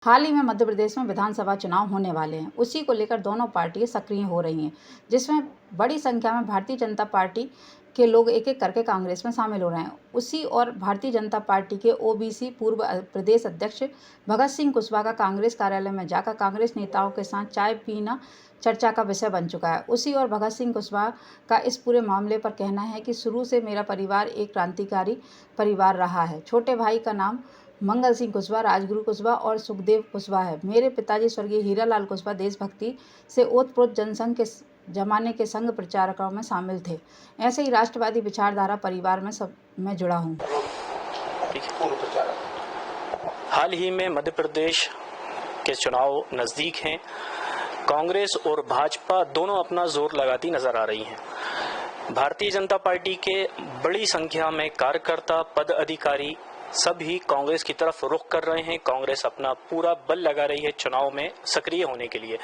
हाल ही में मध्य प्रदेश में विधानसभा चुनाव होने वाले हैं। उसी को लेकर दोनों पार्टियां सक्रिय हो रही हैं, जिसमें बड़ी संख्या में भारतीय जनता पार्टी के लोग एक-एक करके कांग्रेस में शामिल हो रहे हैं। उसी और भारतीय जनता पार्टी के ओबीसी पूर्व प्रदेश अध्यक्ष भगत सिंह कुशवाहा का कांग्रेस कार्यालय में जाकर कांग्रेस नेताओं के साथ चाय पीना चर्चा का विषय बन चुका है। उसी और भगत सिंह कुशवाहा का इस पूरे मामले पर कहना है कि शुरू से मेरा परिवार एक क्रांतिकारी परिवार रहा है। छोटे भाई का नाम मंगल सिंह कुशवाहा, राजगुरु कुशवाहा और सुखदेव कुशवाहा है। मेरे पिताजी स्वर्गीय हीरालाल कुशवाहा देशभक्ति से ओतप्रोत जनसंघ के जमाने के संघ प्रचारकों में शामिल थे। ऐसे ही राष्ट्रवादी विचारधारा परिवार में मैं जुड़ा हूँ। हाल ही में मध्य प्रदेश के चुनाव नजदीक हैं। कांग्रेस और भाजपा दोनों अपना जोर लगाती नजर आ रही हैं। भारतीय जनता पार्टी के बड़ी संख्या में कार्यकर्ता, पद अधिकारी सभी कांग्रेस की तरफ रुख कर रहे हैं। कांग्रेस अपना पूरा बल लगा रही है चुनाव में सक्रिय होने के लिए।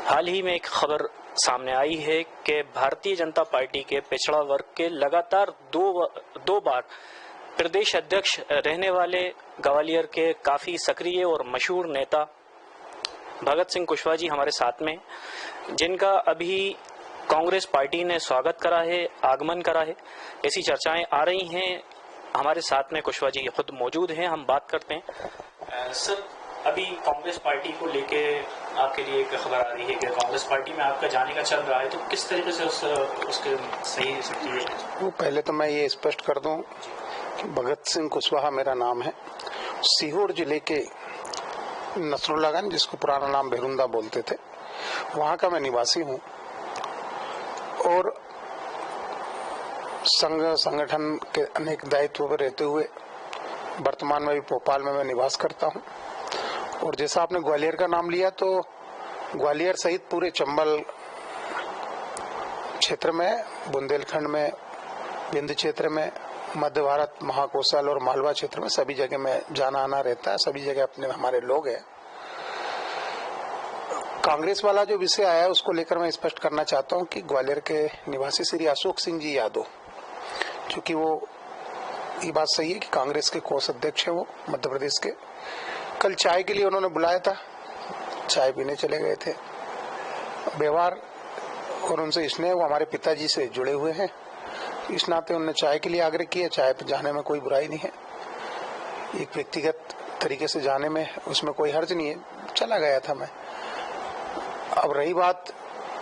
हाल ही में एक खबर सामने आई है कि भारतीय जनता पार्टी के पिछड़ा वर्ग के लगातार दो बार प्रदेश अध्यक्ष रहने वाले ग्वालियर के काफी सक्रिय और मशहूर नेता भगत सिंह कुशवाहा जी हमारे साथ में, जिनका अभी कांग्रेस पार्टी ने स्वागत करा है, आगमन करा है, ऐसी चर्चाएं आ रही हैं। हमारे साथ में कुशवाहा जी खुद मौजूद हैं, हम बात करते हैं। सर, अभी कांग्रेस पार्टी को लेके आपके लिए एक खबर आ रही है कि कांग्रेस पार्टी में आपका जाने का चल रहा है, तो किस तरीके से उसके सही सक्रिय है? पहले तो मैं ये स्पष्ट कर दूं कि भगत सिंह कुशवाहा मेरा नाम है। सीहोर जिले के नसरुल्लागंज, जिसको पुराना नाम भेरुंदा बोलते थे, वहां का मैं निवासी हूं और संघ संगठन के अनेक दायित्वों पर रहते हुए वर्तमान में भी भोपाल में मैं निवास करता हूं। और जैसा आपने ग्वालियर का नाम लिया, तो ग्वालियर सहित पूरे चंबल क्षेत्र में, बुंदेलखंड में, विंध्य क्षेत्र में, मध्य भारत, महाकोशल और मालवा क्षेत्र में सभी जगह में जाना आना रहता है। सभी जगह अपने हमारे लोग हैं। कांग्रेस वाला जो विषय आया है उसको लेकर मैं स्पष्ट करना चाहता हूं कि ग्वालियर के निवासी श्री अशोक सिंह जी यादव, क्योंकि वो ये बात सही है कि कांग्रेस के कोष अध्यक्ष है वो मध्य प्रदेश के, कल चाय के लिए उन्होंने बुलाया था, चाय पीने चले गए थे। व्यवहार और उनसे स्नेह, वो हमारे पिताजी से जुड़े हुए हैं, इस नाते उन्होंने चाय के लिए आग्रह किया। चाय पे जाने में कोई बुराई नहीं है, एक व्यक्तिगत तरीके से जाने में उसमें कोई हर्ज नहीं है, चला गया था मैं। अब रही बात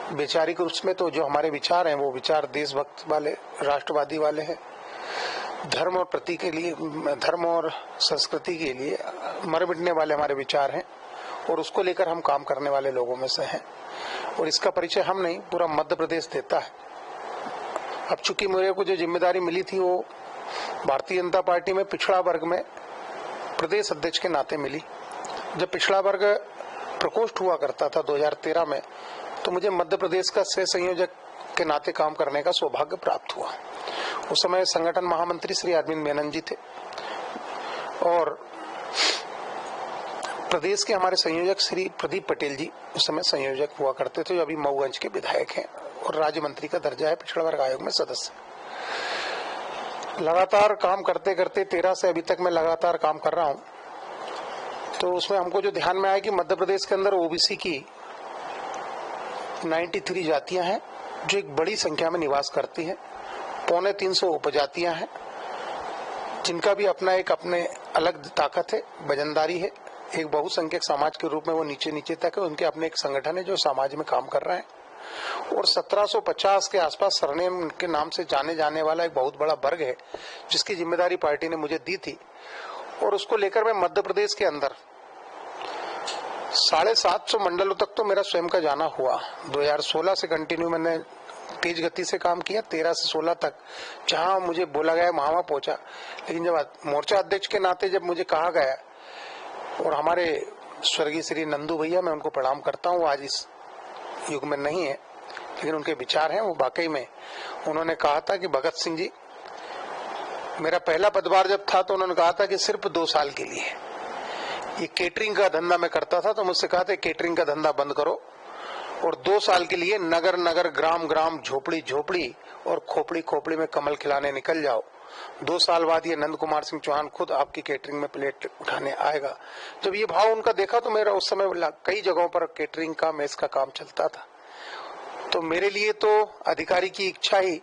वैचारिक रूप में, तो जो हमारे विचार हैं वो विचार देशभक्त वाले, राष्ट्रवादी वाले हैं। धर्म और प्रति के लिए, धर्म और संस्कृति के लिए मर मिटने वाले हमारे विचार हैं और उसको लेकर हम काम करने वाले लोगों में से हैं। और इसका परिचय हम नहीं, पूरा मध्य प्रदेश देता है। अब चूंकि मेरे को जो जिम्मेदारी मिली थी वो भारतीय जनता पार्टी में पिछड़ा वर्ग में प्रदेश अध्यक्ष के नाते मिली। जब पिछड़ा वर्ग प्रकोष्ठ हुआ करता था 2013 में, तो मुझे मध्य प्रदेश का सह संयोजक के नाते काम करने का सौभाग्य प्राप्त हुआ। उस समय संगठन महामंत्री श्री अरविंद मेनन जी थे और प्रदेश के हमारे संयोजक श्री प्रदीप पटेल जी उस समय संयोजक हुआ करते थे, जो अभी मऊगंज के विधायक हैं और राज्य मंत्री का दर्जा है, पिछड़ा वर्ग आयोग में सदस्य। लगातार काम करते करते 13 से अभी तक मैं लगातार काम कर रहा हूं, तो उसमें हमको जो ध्यान में आया कि मध्य प्रदेश के अंदर ओबीसी की 93 जातियां हैं जो एक बड़ी संख्या में निवास करती हैं। 250 उपजातियां हैं जिनका भी अपने अलग ताकत है, वजनदारी है। एक बहुसंख्यक समाज के रूप में वो नीचे नीचे तक है, उनके अपने एक संगठन है जो समाज में काम कर रहे हैं। और 1750 के आसपास सरनेम के नाम से जाने जाने वाला एक बहुत बड़ा वर्ग है जिसकी जिम्मेदारी पार्टी ने मुझे दी थी। और उसको लेकर मैं मध्य प्रदेश के अंदर 750 मंडलों तक तो मेरा स्वयं का जाना हुआ। 2016 से कंटिन्यू मैंने तेज गति से काम किया, 13 से 16 तक जहां मुझे बोला गया वहां पहुंचा। लेकिन जब मोर्चा अध्यक्ष के नाते जब मुझे कहा गया, और हमारे स्वर्गीय श्री नंदू भैया, मैं उनको प्रणाम करता हूँ, आज इस युग में नहीं है लेकिन उनके विचार हैं वो वाकई में, उन्होंने कहा था कि भगत सिंह जी, मेरा पहला पदभार जब था तो उन्होंने कहा था कि सिर्फ 2 साल के लिए, ये केटरिंग का धंधा मैं करता था, तो मुझसे कहा था केटरिंग का धंधा बंद करो और 2 साल के लिए नगर नगर, ग्राम ग्राम, झोपड़ी झोपड़ी और खोपड़ी खोपड़ी में कमल खिलाने निकल जाओ। 2 साल बाद ये नंद कुमार सिंह चौहान खुद आपकी केटरिंग में प्लेट उठाने आएगा। जब ये भाव उनका देखा तो मेरा उस समय कई जगहों पर केटरिंग का मेस का काम चलता था, तो मेरे लिए तो अधिकारी की इच्छा ही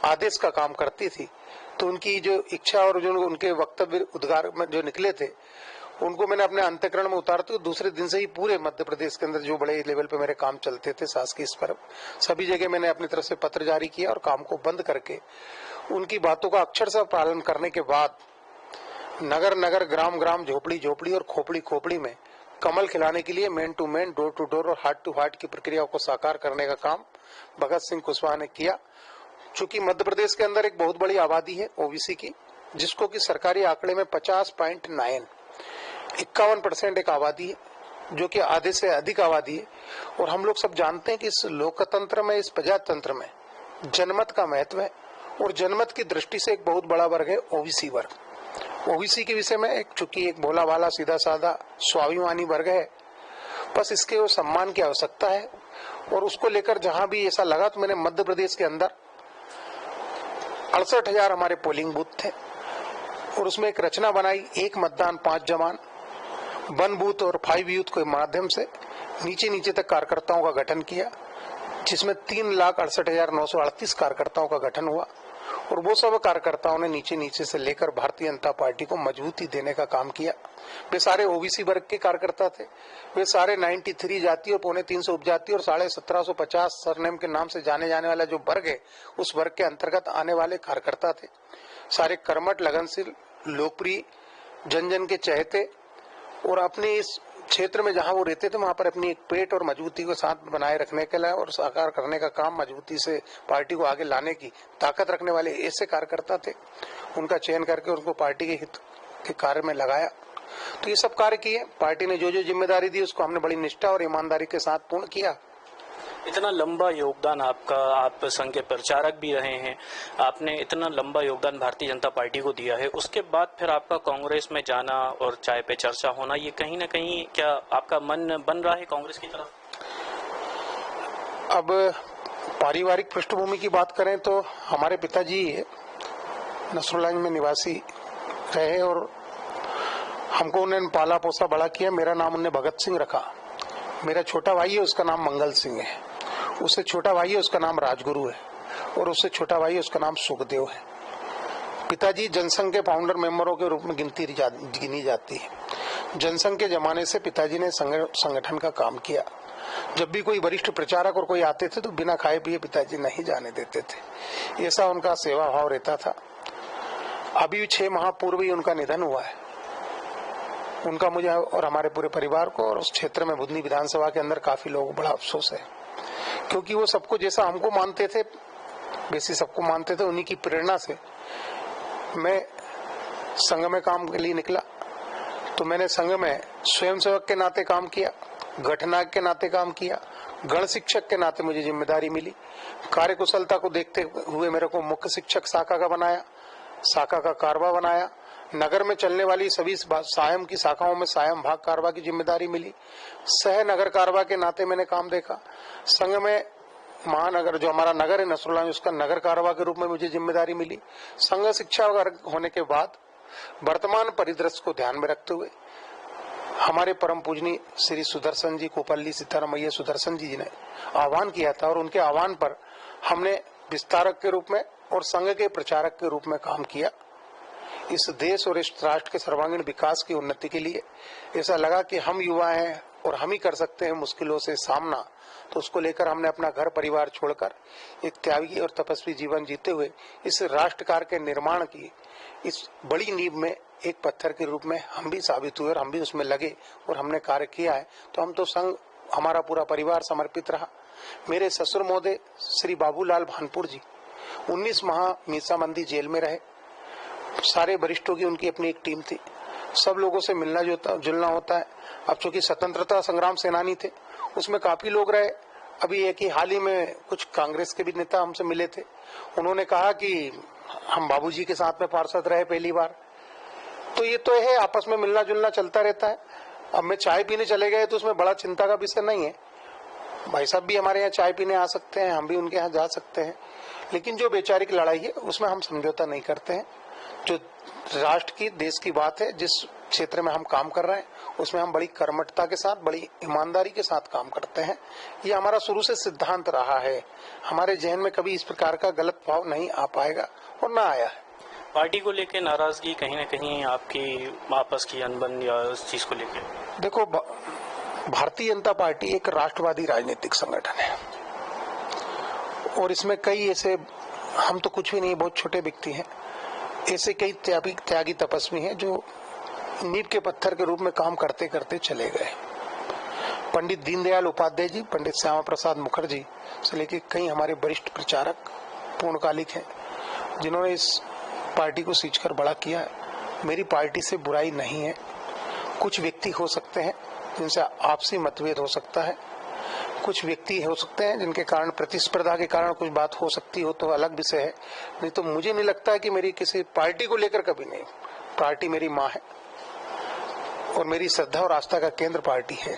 आदेश का काम करती थी। तो उनकी जो इच्छा और जो उनके वक्तव्य उद्गार में जो निकले थे उनको मैंने अपने अंतःकरण में उतारते हुए दूसरे दिन से ही पूरे मध्य प्रदेश के अंदर जो बड़े लेवल पे मेरे काम चलते थे शासकीय स्तर पर, सभी जगह मैंने अपनी तरफ से पत्र जारी किया और काम को बंद करके उनकी बातों का अक्षरशः पालन करने के बाद नगर नगर, ग्राम ग्राम, झोपड़ी झोपड़ी और खोपड़ी खोपड़ी में कमल खिलाने के लिए man to man, door to door और हार्ट टू हार्ट की प्रक्रियाओं को साकार करने का काम भगत सिंह कुशवाहा ने किया। चूंकि मध्य प्रदेश के अंदर एक बहुत बड़ी आबादी है ओबीसी की, जिसको कि सरकारी आंकड़े में 50.9 51% एक आबादी है जो कि आधे से अधिक आबादी है। और हम लोग सब जानते हैं कि इस लोकतंत्र में, इस प्रजातंत्र में जनमत का महत्व है और जनमत की दृष्टि से एक बहुत बड़ा वर्ग है ओबीसी वर्ग। ओबीसी के विषय में एक चूंकि एक भोला भाला सीधा साधा स्वाभिमानी वर्ग है, बस इसके वो सम्मान की आवश्यकता है। और उसको लेकर जहां भी ऐसा लगा तो मैंने मध्य प्रदेश के अंदर 68,000 हमारे पोलिंग बूथ थे और उसमें एक रचना बनाई, 1 मतदान 5 जवान, 1 बूथ और 5 यूथ के माध्यम से नीचे नीचे तक कार्यकर्ताओं का गठन किया, जिसमें 3,68,938 कार्यकर्ताओं का गठन हुआ। और वो सब कार्यकर्ताओं ने नीचे नीचे से लेकर भारतीय जनता पार्टी को मजबूती देने का काम किया। वे सारे ओबीसी वर्ग के कार्यकर्ता थे, वे सारे 93 जाति और 350 उपजाति और 1750 सरनेम के नाम से जाने जाने वाला जो वर्ग है, उस वर्ग के अंतर्गत आने वाले कार्यकर्ता थे। सारे कर्मठ, लगनशील, लोकप्रिय, जन जन के चहेते और अपने इस क्षेत्र में जहां वो रहते थे वहां पर अपनी एक पेट और मजबूती को साथ बनाए रखने के लिए और साकार करने का काम, मजबूती से पार्टी को आगे लाने की ताकत रखने वाले ऐसे कार्यकर्ता थे। उनका चयन करके उनको पार्टी के हित के कार्य में लगाया। तो ये सब कार्य किए। पार्टी ने जो जो जिम्मेदारी दी उसको हमने बड़ी निष्ठा और ईमानदारी के साथ पूर्ण किया। इतना लंबा योगदान आपका, आप संघ के प्रचारक भी रहे हैं, आपने इतना लंबा योगदान भारतीय जनता पार्टी को दिया है, उसके बाद फिर आपका कांग्रेस में जाना और चाय पे चर्चा होना, ये कहीं ना कहीं क्या आपका मन बन रहा है कांग्रेस की तरफ? अब पारिवारिक पृष्ठभूमि की बात करें तो हमारे पिताजी नसरुल्लागंज में निवासी रहे और हमको उन्होंने पाला पोसा बड़ा किया। मेरा नाम उन्होंने भगत सिंह रखा। मेरा छोटा भाई है, उसका नाम मंगल सिंह है। उससे छोटा भाई है, उसका नाम राजगुरु है और उससे छोटा भाई है, उसका नाम सुखदेव है। पिताजी जनसंघ के फाउंडर मेंबरों के रूप में गिनी जाती है। जनसंघ के जमाने से पिताजी ने संगठन का काम किया। जब भी कोई वरिष्ठ प्रचारक और कोई आते थे तो बिना खाए पिए पिताजी नहीं जाने देते थे। ऐसा उनका सेवा भाव रहता था। अभी 6 माह पूर्व ही उनका निधन हुआ है। उनका मुझे और हमारे पूरे परिवार को और उस क्षेत्र में बुधनी विधानसभा के अंदर काफी लोगों को बड़ा अफसोस है, क्योंकि वो सबको जैसा हमको मानते थे, वैसे सबको मानते थे। उन्हीं की प्रेरणा से मैं संघ में काम के लिए निकला। तो मैंने संघ में स्वयंसेवक के नाते काम किया, गठनायक के नाते काम किया, गण शिक्षक के नाते मुझे जिम्मेदारी मिली। कार्यकुशलता को देखते हुए मेरे को मुख्य शिक्षक शाखा का बनाया, शाखा का कारवा बनाया। नगर में चलने वाली सभी सायम की शाखाओं में सायम भाग कारवा की जिम्मेदारी मिली। सह नगर कारवा के नाते मैंने काम देखा। संघ में महानगर जो हमारा नगर है नसरुल्लागंज, उसका नगर कारवा के रूप में मुझे जिम्मेदारी मिली। संघ शिक्षा वर्ग होने के बाद वर्तमान परिदृश्य को ध्यान में रखते हुए हमारे परम पूजनीय श्री सुदर्शन जी, कोपल्ली सीतारामैया सुदर्शन जी ने आह्वान किया था और उनके आह्वान पर हमने विस्तारक के रूप में और संघ के प्रचारक के रूप में काम किया। इस देश और इस राष्ट्र के सर्वांगीण विकास की उन्नति के लिए ऐसा लगा कि हम युवा हैं और हम ही कर सकते हैं मुश्किलों से सामना। तो उसको लेकर हमने अपना घर परिवार छोड़कर एक त्यागी और तपस्वी जीवन जीते हुए इस राष्ट्र कार्य के निर्माण की इस बड़ी नींव में एक पत्थर के रूप में हम भी साबित हुए और हम भी उसमें लगे और हमने कार्य किया है। तो हम तो संघ, हमारा पूरा परिवार समर्पित रहा। मेरे ससुर महोदय श्री बाबूलाल भानपुर जी 19 माह मीसाबंदी जेल में रहे। सारे वरिष्ठों की उनकी अपनी एक टीम थी। सब लोगों से मिलना जुलना होता है। अब चूंकि स्वतंत्रता संग्राम सेनानी थे, उसमें काफी लोग रहे। अभी एक ही हाल ही में कुछ कांग्रेस के भी नेता हमसे मिले थे। उन्होंने कहा कि हम बाबूजी के साथ में पार्षद रहे पहली बार। तो ये तो है, आपस में मिलना जुलना चलता रहता है। अब मैं चाय पीने चले गए तो उसमें बड़ा चिंता का विषय नहीं है। भाई साहब भी हमारे यहाँ चाय पीने आ सकते हैं, हम भी उनके यहाँ जा सकते हैं। लेकिन जो वैचारिक लड़ाई है उसमें हम समझौता नहीं करते हैं। जो राष्ट्र की, देश की बात है, जिस क्षेत्र में हम काम कर रहे हैं उसमें हम बड़ी कर्मठता के साथ, बड़ी ईमानदारी के साथ काम करते हैं। ये हमारा शुरू से सिद्धांत रहा है। हमारे जहन में कभी इस प्रकार का गलत भाव नहीं आ पाएगा और ना आया है। पार्टी को लेकर नाराजगी कहीं न कहीं आपकी आपस की अनबन या उस चीज को लेकर? देखो, भारतीय जनता पार्टी एक राष्ट्रवादी राजनीतिक संगठन है और इसमें कई ऐसे, हम तो कुछ भी नहीं, बहुत छोटे व्यक्ति हैं, ऐसे कई त्यागी तपस्वी हैं जो नींव के पत्थर के रूप में काम करते करते चले गए। पंडित दीनदयाल उपाध्याय जी, पंडित श्यामा प्रसाद मुखर्जी से लेकर कई हमारे वरिष्ठ प्रचारक पूर्णकालिक हैं जिन्होंने इस पार्टी को सींचकर बड़ा किया है। मेरी पार्टी से बुराई नहीं है। कुछ व्यक्ति हो सकते हैं जिनसे आपसी मतभेद हो सकता है, कुछ व्यक्ति हो सकते हैं जिनके कारण, प्रतिस्पर्धा के कारण कुछ बात हो सकती हो तो अलग विषय है। नहीं तो मुझे नहीं लगता है कि मेरी किसी पार्टी को लेकर कभी नहीं। पार्टी मेरी माँ है और मेरी श्रद्धा और आस्था का केंद्र पार्टी है।